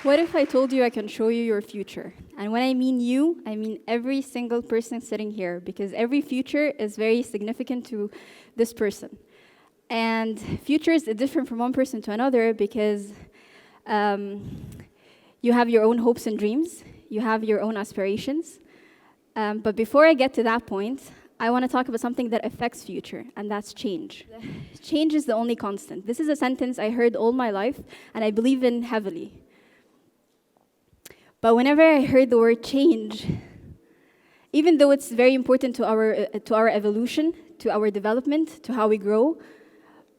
What if I told you I can show you your future? And when I mean you, I mean every single person sitting here, because every future is very significant to this person. And futures are different from one person to another because you have your own hopes and dreams, you have your own aspirations. But before I get to that point, I want to talk about something that affects future, and that's change. Change is the only constant. This is a sentence I heard all my life, and I believe in heavily. But whenever I heard the word change, even though it's very important to our evolution, to our development, to how we grow,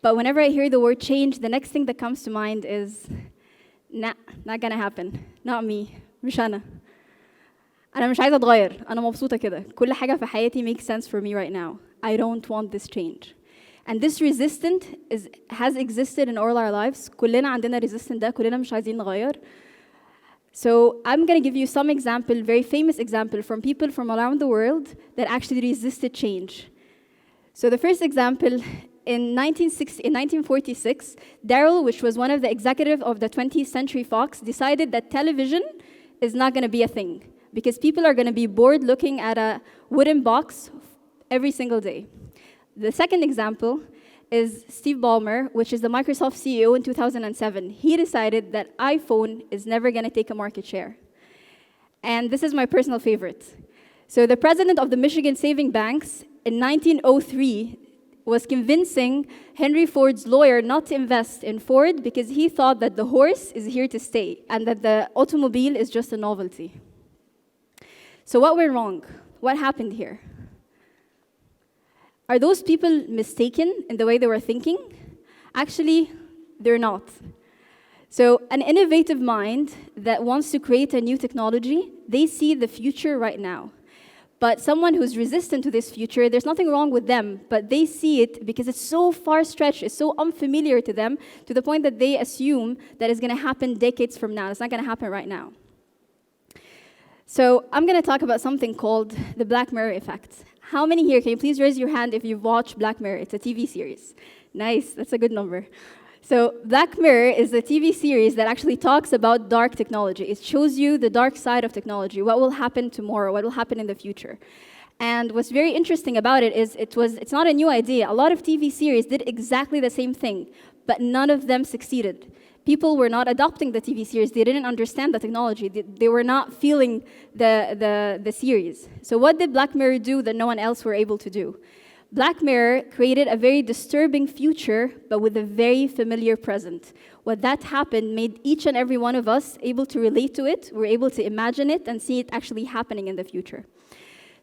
but whenever I hear the word change, the next thing that comes to mind is, nah, not gonna happen. Not me. مش أنا مش عايزة أتغير. أنا مبسوطة كده. كل حاجة في حياتي makes sense for me right now. I don't want this change. And this resistance has existed in all our lives. كلنا عندنا resistance ده. كلنا مش عايزين نغير. So I'm going to give you some example, very famous example from people from around the world that actually resisted change. So the first example, in 1946, Daryl, which was one of the executives of the 20th Century Fox, decided that television is not going to be a thing because people are going to be bored looking at a wooden box every single day. The second example is Steve Ballmer, which is the Microsoft CEO in 2007. He decided that iPhone is never going to take a market share. And this is my personal favorite. So the president of the Michigan Saving Banks in 1903 was convincing Henry Ford's lawyer not to invest in Ford because he thought that the horse is here to stay and that the automobile is just a novelty. So what went wrong? What happened here? Are those people mistaken in the way they were thinking? Actually, they're not. So an innovative mind that wants to create a new technology, they see the future right now. But someone who's resistant to this future, there's nothing wrong with them, but they see it because it's so far-stretched, it's so unfamiliar to them, to the point that they assume that it's going to happen decades from now. It's not going to happen right now. So I'm going to talk about something called the Black Mirror effect. How many here, can you please raise your hand if you've watched Black Mirror? It's a TV series. Nice, that's a good number. So Black Mirror is a TV series that actually talks about dark technology. It shows you the dark side of technology, what will happen tomorrow, what will happen in the future. And what's very interesting about it is it's not a new idea. A lot of TV series did exactly the same thing, but none of them succeeded. People were not adopting the TV series. They didn't understand the technology. They were not feeling the series. So what did Black Mirror do that no one else were able to do? Black Mirror created a very disturbing future, but with a very familiar present. What that happened made each and every one of us able to relate to it. We're able to imagine it and see it actually happening in the future.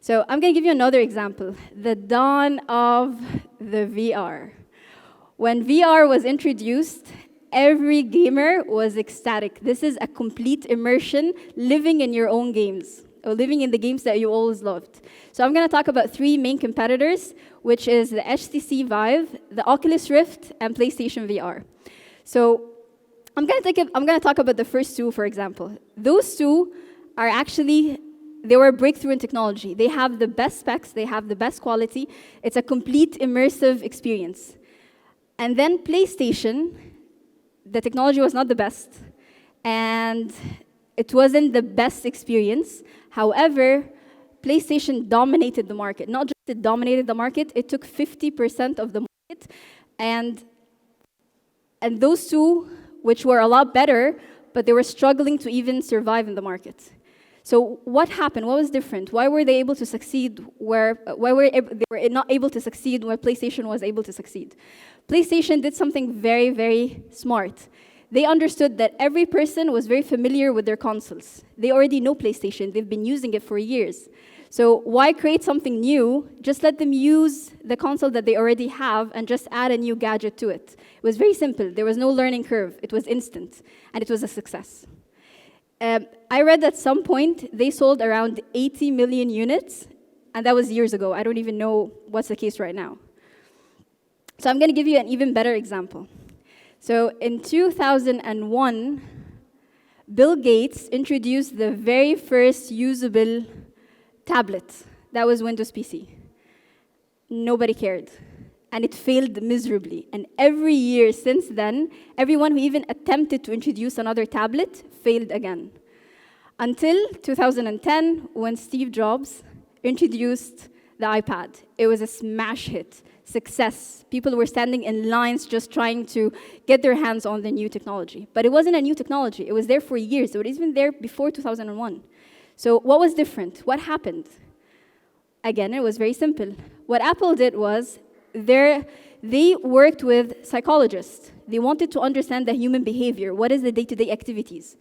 So I'm going to give you another example. The dawn of the VR. When VR was introduced, every gamer was ecstatic. This is a complete immersion, living in your own games, or living in the games that you always loved. So I'm going to talk about three main competitors, which is the HTC Vive, the Oculus Rift, and PlayStation VR. So I'm going to talk about the first two, for example. Those two are actually, they were a breakthrough in technology. They have the best specs, they have the best quality. It's a complete immersive experience. And then PlayStation, the technology was not the best, and it wasn't the best experience. However, PlayStation dominated the market. Not just it dominated the market, it took 50% of the market. And those two, which were a lot better, but they were struggling to even survive in the market. So what happened? What was different? Why were they able to succeed they were not able to succeed where PlayStation was able to succeed? PlayStation did something very, very smart. They understood that every person was very familiar with their consoles. They already know PlayStation. They've been using it for years. So why create something new? Just let them use the console that they already have and just add a new gadget to it. It was very simple. There was no learning curve. It was instant, and it was a success. I read at some point they sold around 80 million units, and that was years ago. I don't even know what's the case right now. So I'm going to give you an even better example. So in 2001, Bill Gates introduced the very first usable tablet. That was Windows PC. Nobody cared. and it failed miserably. And every year since then, everyone who even attempted to introduce another tablet failed again. Until 2010, when Steve Jobs introduced the iPad. It was a smash hit, success. People were standing in lines just trying to get their hands on the new technology. But it wasn't a new technology. It was there for years. It was even there before 2001. So what was different? What happened? Again, it was very simple. What Apple did was they worked with psychologists. They wanted to understand the human behavior. What is the day-to-day activities?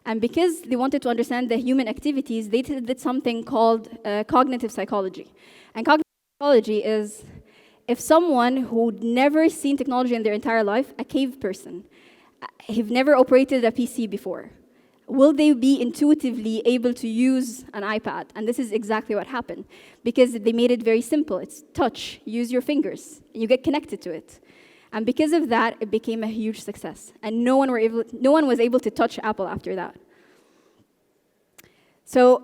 And because they wanted to understand the human activities, they did something called cognitive psychology. And cognitive psychology is if someone who'd never seen technology in their entire life, a cave person, have never operated a PC before, will they be intuitively able to use an iPad? And this is exactly what happened, because they made it very simple. It's touch, use your fingers, and you get connected to it. And because of that, it became a huge success. And no one was able to touch Apple after that. So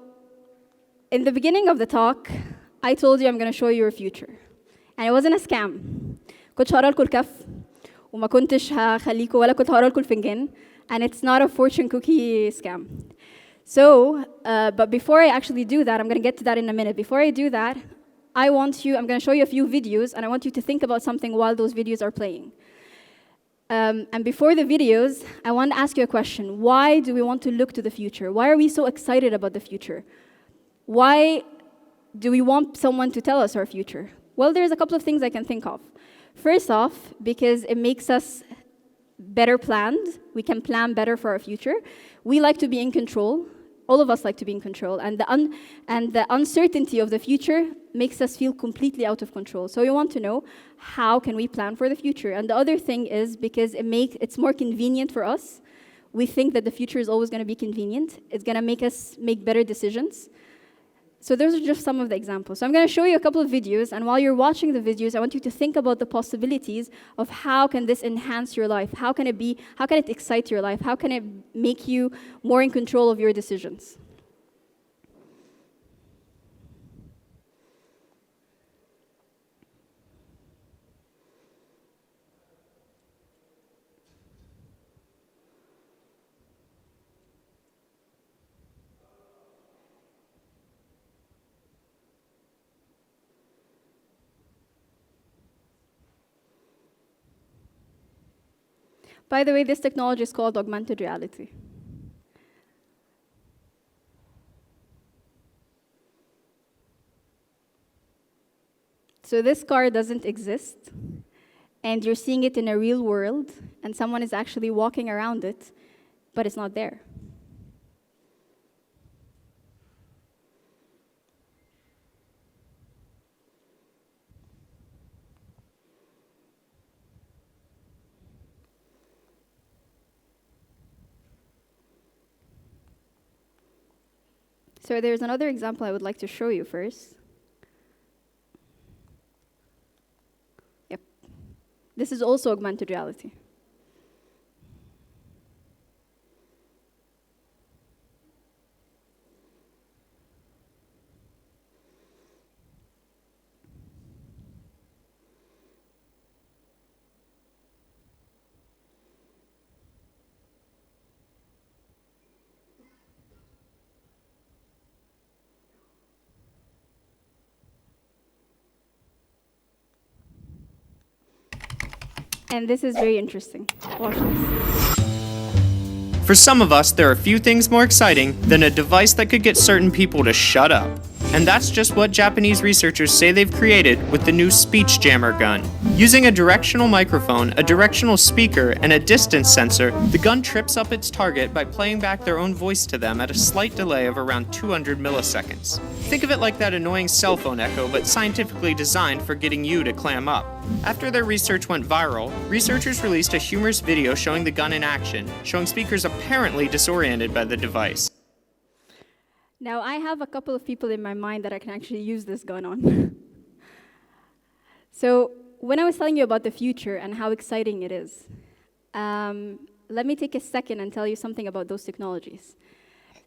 in the beginning of the talk, I told you I'm going to show you your future. And it wasn't a scam. كنتش هقرا لكم الكف وما كنتش هخليكم ولا كنت هقرا لكم الفنجان. And it's not a fortune cookie scam. So, but before I actually do that, I'm going to get to that in a minute. Before I do that, I'm going to show you a few videos, and I want you to think about something while those videos are playing. And before the videos, I want to ask you a question. Why do we want to look to the future? Why are we so excited about the future? Why do we want someone to tell us our future? Well, there's a couple of things I can think of. First off, because it makes us better planned. We can plan better for our future. We like to be in control. All of us like to be in control, and the uncertainty of the future makes us feel completely out of control. So we want to know, how can we plan for the future? And the other thing is because it's more convenient for us. We think that the future is always going to be convenient. It's going to make us make better decisions. So those are just some of the examples. So I'm going to show you a couple of videos, and while you're watching the videos, I want you to think about the possibilities of how can this enhance your life? How can it excite your life? How can it make you more in control of your decisions? By the way, this technology is called augmented reality. So this car doesn't exist, and you're seeing it in a real world, and someone is actually walking around it, but it's not there. So there's another example I would like to show you first. Yep. This is also augmented reality. And this is very interesting. Watch this. For some of us, there are few things more exciting than a device that could get certain people to shut up. And that's just what Japanese researchers say they've created with the new speech jammer gun. Using a directional microphone, a directional speaker, and a distance sensor, the gun trips up its target by playing back their own voice to them at a slight delay of around 200 milliseconds. Think of it like that annoying cell phone echo, but scientifically designed for getting you to clam up. After their research went viral, researchers released a humorous video showing the gun in action, showing speakers apparently disoriented by the device. Now, I have a couple of people in my mind that I can actually use this gun on. So, when I was telling you about the future and how exciting it is, let me take a second and tell you something about those technologies.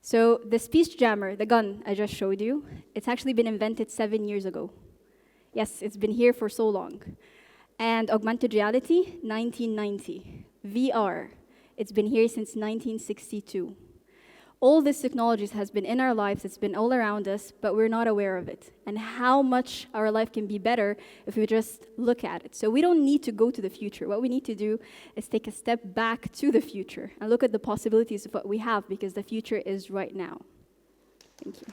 So, the speech jammer, the gun I just showed you, it's actually been invented 7 years ago. Yes, it's been here for so long. And augmented reality, 1990. VR, it's been here since 1962. All this technology has been in our lives, it's been all around us, but we're not aware of it. And how much our life can be better if we just look at it. So we don't need to go to the future. What we need to do is take a step back to the future and look at the possibilities of what we have, because the future is right now. Thank you.